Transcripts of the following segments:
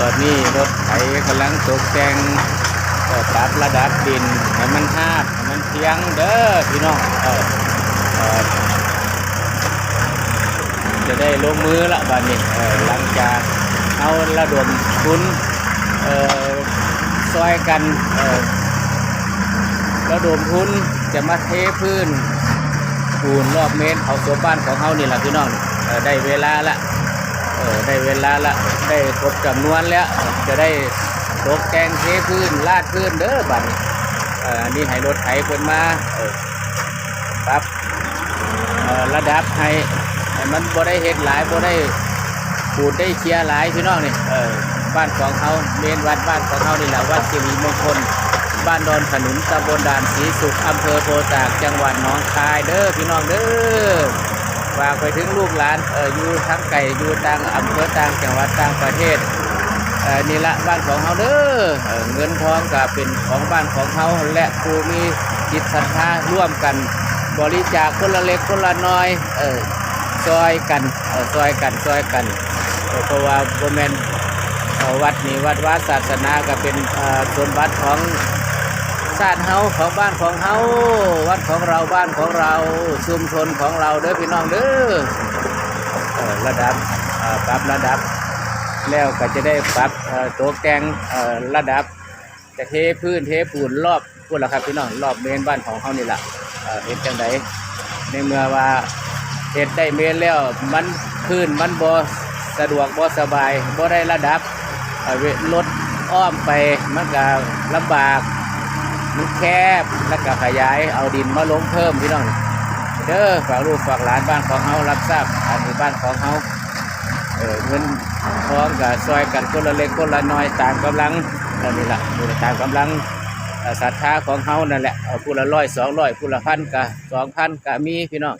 ตอนนี้รถไถกำลังตกแต่งปรับระดับดินให้มันหาบให้มันเทียงเด้อพี่น้องจะได้ลงมือละบัดนี้หลังจากเอาระดมทุนซอยกันระดมทุนจะมาเทพื้นปูนรอบเมตรเขาตัวบ้านของเขานี่แหละพี่น้องได้เวลาละได้เวลาละได้ครบจำนวนแล้วจะได้ตกแต่งเทพื้นลาดพื้นเด้อบัดนี้นี่ให้รถไถเพิ่นมาปรับระดับให้มันบ่ได้เฮ็ดหลายบ่ได้ปูดได้เชียร์หลายพี่น้องนี่บ้านของเขาเมนวัดบ้านของเขานี่แหละวัดสิริมงคลบ้านดอนขนุนตำบลด่านศรีสุขอำเภอโพธิ์ตากจังหวัดหนองคายเด้อพี่น้องเด้อฝากไปถึงลูกหลานอยู่ทั้งไก่อยู่ต่างอำเภอต่างจังหวัดต่างประเทศนี่ละบ้านของเขาเด้อเงินทองก็เป็นของบ้านของเขาและผู้มีจิตศรัทธาร่วมกันบริจาคคนละเล็กคนละน้อยซอยกันซอยกันเพราะว่าโบแมนวัดนี้วัดวาศาสนาก็เป็นสมบัติของชาติเฮาของบ้านของเฮาวัดของเราบ้านของเราชุมชนของเราเด้อพี่น้องเด้อระดับปรับระดับแล้วก็จะได้ปรับตกแต่งระดับจะเทพื้นเทปูนรอบพูดแล้วครับพี่น้องรอบเมนบ้านของเฮานี่แหละเห็นจังไดในเมื่อว่าเฮ็ดได้เมนแล้วมันพื้นมันบ่สะดวกบ่สบายบ่ได้ระดับรถอ้อมไปมันก็ลำบากมันแคบแล้วก็ขยายเอาดินมาลงเพิ่มพี่น้องเด้อฝากลูกฝากหลานบ้านของเฮารับทราบอันนี้บ้านของเฮาเงินทองกับซอยกันคนละเล็กคนละน้อยตามกำลังนี่แหละตามกำลังศรัทธาของเฮานั่นแหละผู้ละ100 200ผู้ละ1,000กับ2,000ก็มีพี่น้อง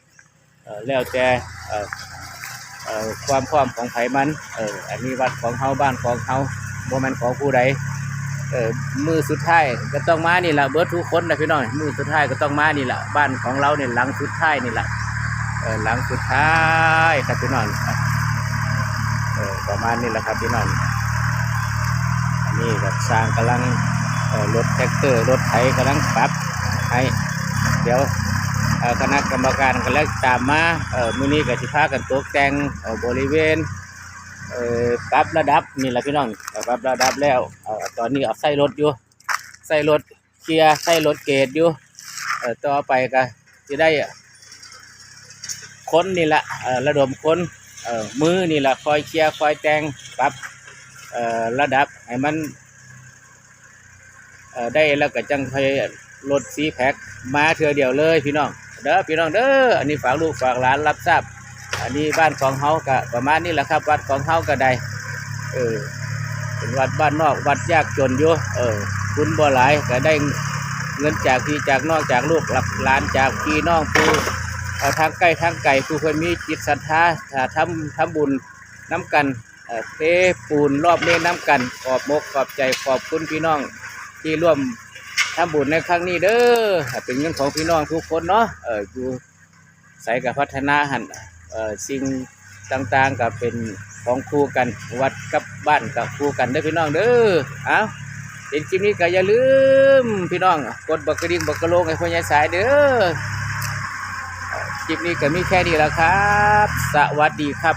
แล้วแต่ความพร้อมของไผมันอันนี้วัดของเฮาบ้านของเฮาบ่แม่นของผู้ใดมือสุดท้ายก็ต้องมานี่แหละเบิดทุกคนนะพี่น้องมือสุดท้ายก็ต้องมานี่แหละบ้านของเราเนี่ยหลังสุดท้ายนี่แหละหลังสุดท้ายครับพี่น้องประมาณนี้แหละครับพี่น้องอันนี้ก็สร้างกำลังรถแท็กเตอร์รถไถกำลังปรับให้เดี๋ยวคณะกรรมการก็แล้วตามมามื้อนี้ก็สิพากันตกแต่งบริเวณปรับระดับนี่แหละพี่น้องปรับระดับแล้วตอนนี้เอาใส่รถอยู่ใส่รถเคลียร์ใส่รถเกตอยู่ต่อไปก็จะได้ค้นนี่แหละระดมค้นมือนี่แหละคอยเคลียร์คอยแต่งปรับระดับให้มันได้แล้วก็จังให้รถซีแพ็คมาเทื่อเดียวเลยพี่น้องเด้อพี่น้องเด้ออันนี้ฝากลูกฝากหลานรับทราบอันนี้บ้านของเฮาก็ประมาณนี้แหละครับวัดของเฮาก็ได้เป็นวัดบ้านนอกวัดยากจนอยู่คุณบ่หลายก็ได้เงินจากพี่จากนอกจากลูกหลานจากพี่น้องผู้ทางใกล้ทางไกลผู้คนมีจิตศรัทธาทำบุญน้ำกันเทปูนรอบเมนน้ำกันขอบมกขอบใจขอบคุณพี่น้องที่ร่วมทำบุญในครั้งนี้เด้อเป็นเงินของพี่น้องทุกคนเนาะอยู่ใส่กับพัฒนาหันสิ่งต่างๆกับเป็นของคู่กันวัดกับบ้านกับคู่กันเด้อพี่น้องเด้อเอาเป็นคลิปนี้ก็อย่าลืมพี่น้องกดบักกระดิ่งบักกระโลงให้พ่อใหญ่สายเด้อคลิปนี้ก็มีแค่นี้แล้วครับสวัสดีครับ